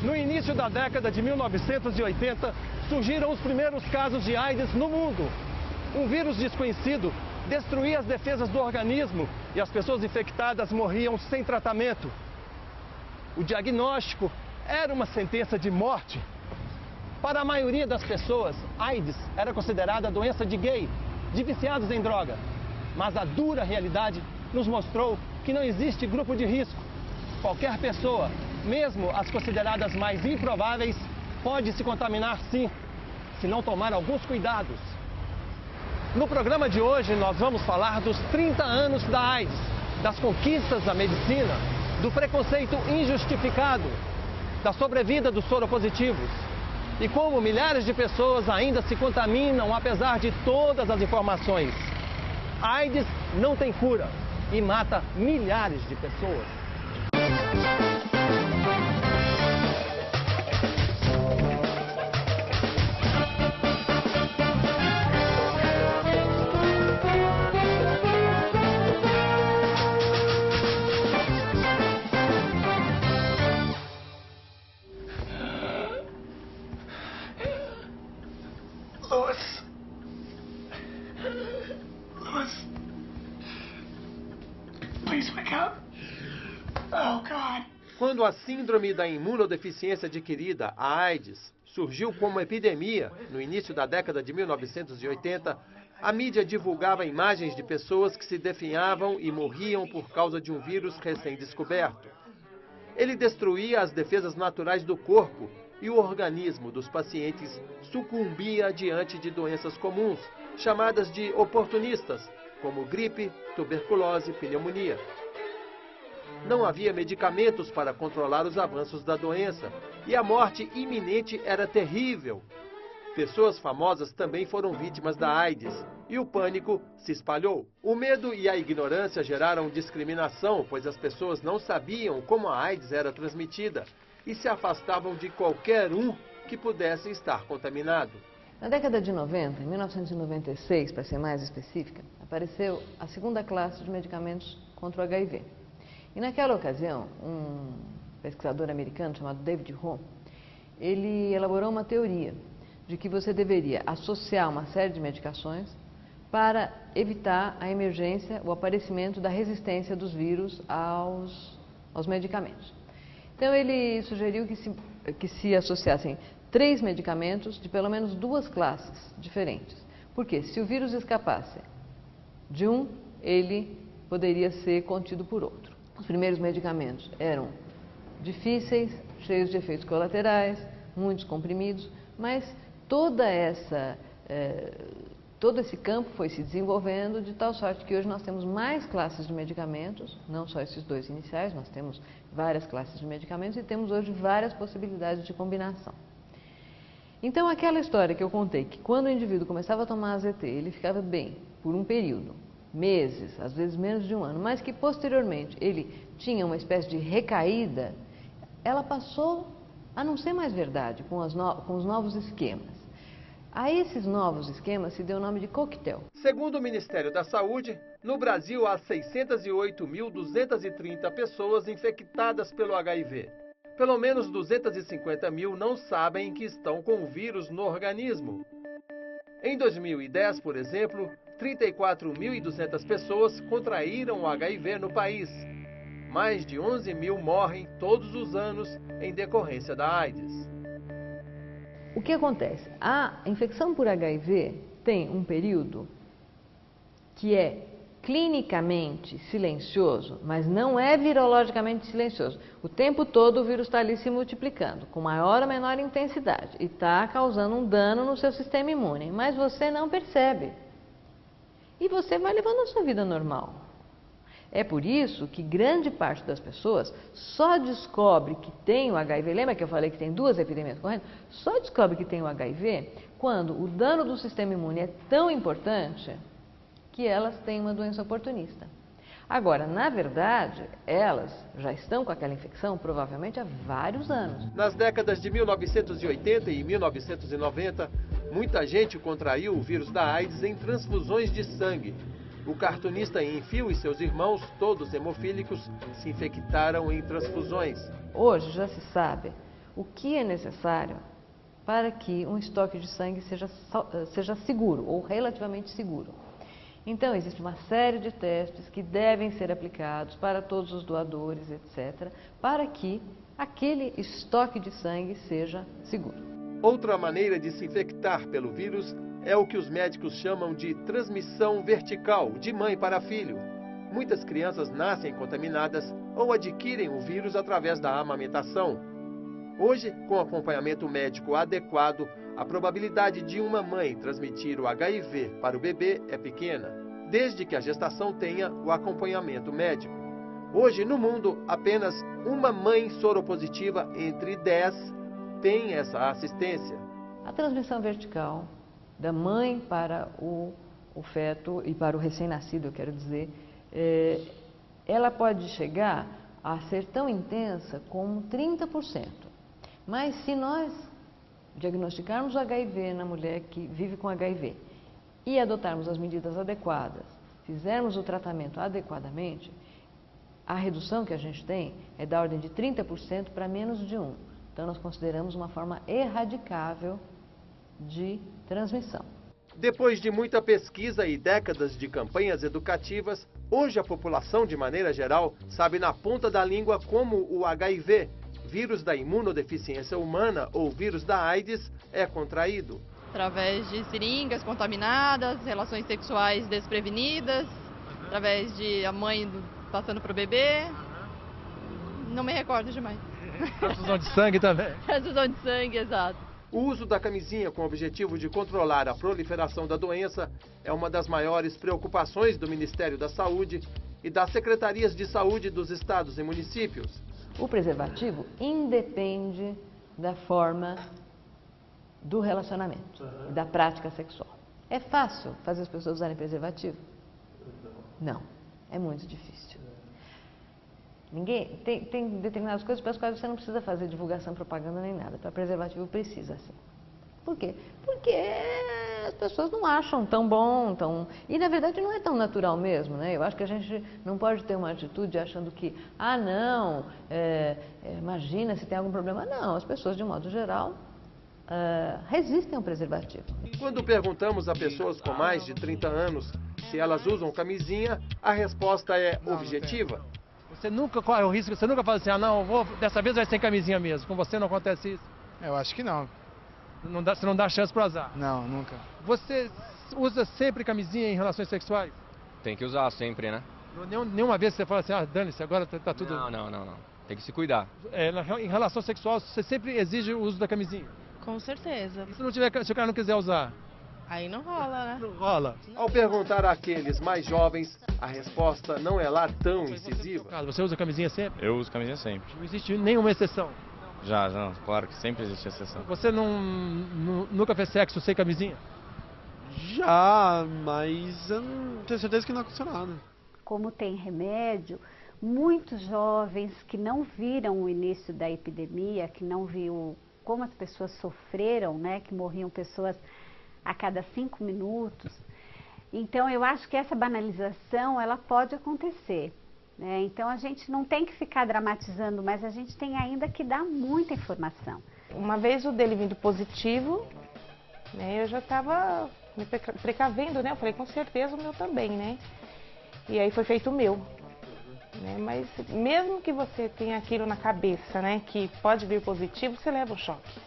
No início da década de 1980, surgiram os primeiros casos de AIDS no mundo. Um vírus desconhecido destruía as defesas do organismo e as pessoas infectadas morriam sem tratamento. O diagnóstico era uma sentença de morte. Para a maioria das pessoas, AIDS era considerada doença de gay, de viciados em droga. Mas a dura realidade nos mostrou que não existe grupo de risco. Qualquer pessoa, mesmo as consideradas mais improváveis, pode se contaminar sim, se não tomar alguns cuidados. No programa de hoje, nós vamos falar dos 30 anos da AIDS, das conquistas da medicina, do preconceito injustificado, da sobrevida dos soropositivos e como milhares de pessoas ainda se contaminam apesar de todas as informações. A AIDS não tem cura e mata milhares de pessoas. Louis, please wake up. Oh, God. Quando a síndrome da imunodeficiência adquirida, a AIDS, surgiu como epidemia no início da década de 1980, a mídia divulgava imagens de pessoas que se definhavam e morriam por causa de um vírus recém-descoberto. Ele destruía as defesas naturais do corpo e o organismo dos pacientes sucumbia diante de doenças comuns, chamadas de oportunistas, como gripe, tuberculose, pneumonia. Não havia medicamentos para controlar os avanços da doença e a morte iminente era terrível. Pessoas famosas também foram vítimas da AIDS e o pânico se espalhou. O medo e a ignorância geraram discriminação, pois as pessoas não sabiam como a AIDS era transmitida e se afastavam de qualquer um que pudesse estar contaminado. Na década de 90, em 1996, para ser mais específica, apareceu a segunda classe de medicamentos contra o HIV. E naquela ocasião, um pesquisador americano chamado David Home, ele elaborou uma teoria de que você deveria associar uma série de medicações para evitar a emergência, o aparecimento da resistência dos vírus aos medicamentos. Então ele sugeriu que se associassem 3 medicamentos de pelo menos 2 classes diferentes. Porque se o vírus escapasse de um, ele poderia ser contido por outro. Os primeiros medicamentos eram difíceis, cheios de efeitos colaterais, muitos comprimidos, mas todo esse campo foi se desenvolvendo de tal sorte que hoje nós temos mais classes de medicamentos, não só esses 2 iniciais, nós temos várias classes de medicamentos e temos hoje várias possibilidades de combinação. Então, aquela história que eu contei, que quando o indivíduo começava a tomar AZT, ele ficava bem por um período, meses, às vezes menos de um ano, mas que posteriormente ele tinha uma espécie de recaída, ela passou a não ser mais verdade com os novos esquemas. A esses novos esquemas se deu o nome de coquetel. Segundo o Ministério da Saúde, no Brasil há 608.230 pessoas infectadas pelo HIV. Pelo menos 250 mil não sabem que estão com o vírus no organismo. Em 2010, por exemplo, 34.200 pessoas contraíram o HIV no país. Mais de 11 mil morrem todos os anos em decorrência da AIDS. O que acontece? A infecção por HIV tem um período que é clinicamente silencioso, mas não é virologicamente silencioso. O tempo todo o vírus está ali se multiplicando, com maior ou menor intensidade, e está causando um dano no seu sistema imune, mas você não percebe. E você vai levando a sua vida normal. É por isso que grande parte das pessoas só descobre que tem o HIV, lembra que eu falei que tem 2 epidemias correndo? Só descobre que tem o HIV quando o dano do sistema imune é tão importante que elas têm uma doença oportunista. Agora, na verdade, elas já estão com aquela infecção provavelmente há vários anos. Nas décadas de 1980 e 1990, muita gente contraiu o vírus da AIDS em transfusões de sangue. O cartunista Enfio e seus irmãos, todos hemofílicos, se infectaram em transfusões. Hoje já se sabe o que é necessário para que um estoque de sangue seja seguro ou relativamente seguro. Então, existe uma série de testes que devem ser aplicados para todos os doadores, etc., para que aquele estoque de sangue seja seguro. Outra maneira de se infectar pelo vírus é o que os médicos chamam de transmissão vertical, de mãe para filho. Muitas crianças nascem contaminadas ou adquirem o vírus através da amamentação. Hoje, com acompanhamento médico adequado, a probabilidade de uma mãe transmitir o HIV para o bebê é pequena, desde que a gestação tenha o acompanhamento médico. Hoje, no mundo, apenas uma mãe soropositiva entre 10 tem essa assistência. A transmissão vertical da mãe para o feto e para o recém-nascido, eu quero dizer, ela pode chegar a ser tão intensa como 30%. Mas se nós diagnosticarmos o HIV na mulher que vive com HIV e adotarmos as medidas adequadas, fizermos o tratamento adequadamente, a redução que a gente tem é da ordem de 30% para menos de 1%. Então, nós consideramos uma forma erradicável de transmissão. Depois de muita pesquisa e décadas de campanhas educativas, hoje a população, de maneira geral, sabe na ponta da língua como o HIV, vírus da imunodeficiência humana ou vírus da AIDS, é contraído. Através de seringas contaminadas, relações sexuais desprevenidas, através de a mãe passando para o bebê. Não me recordo demais. Transfusão de sangue também. Transfusão de sangue, exato. O uso da camisinha com o objetivo de controlar a proliferação da doença é uma das maiores preocupações do Ministério da Saúde e das secretarias de saúde dos estados e municípios. O preservativo independe da forma do relacionamento, da prática sexual. É fácil fazer as pessoas usarem preservativo? Não, é muito difícil. Tem determinadas coisas para as quais você não precisa fazer divulgação, propaganda nem nada. Para preservativo precisa, sim. Por quê? Porque as pessoas não acham tão bom, e na verdade não é tão natural mesmo, né? Eu acho que a gente não pode ter uma atitude achando que, imagina se tem algum problema. Não, as pessoas de modo geral resistem ao preservativo. Quando perguntamos a pessoas com mais de 30 anos se elas usam camisinha, a resposta é objetiva. Você nunca corre o risco, você nunca fala assim, dessa vez vai sem camisinha mesmo. Com você não acontece isso? Eu acho que não. Você não dá chance pro azar? Não, nunca. Você usa sempre camisinha em relações sexuais? Tem que usar sempre, né? Nenhuma vez você fala assim, dane-se, agora tá tudo... Não. Tem que se cuidar. Em relação sexual, você sempre exige o uso da camisinha? Com certeza. E se o cara não quiser usar? Aí não rola, né? Não rola. Ao perguntar àqueles mais jovens, a resposta não é lá tão incisiva. Você usa camisinha sempre? Eu uso camisinha sempre. Não existe nenhuma exceção? Já, claro que sempre existe exceção. Você nunca fez sexo sem camisinha? Já, mas eu não tenho certeza que não aconteceu nada. Como tem remédio, muitos jovens que não viram o início da epidemia, que não viu como as pessoas sofreram, né, que morriam pessoas a cada 5 minutos. Então, eu acho que essa banalização, ela pode acontecer, né? Então, a gente não tem que ficar dramatizando, mas a gente tem ainda que dar muita informação. Uma vez o dele vindo positivo, né, eu já estava me precavendo, né? Eu falei, com certeza o meu também, né? E aí foi feito o meu. Né? Mas mesmo que você tenha aquilo na cabeça, né, que pode vir positivo, você leva o choque.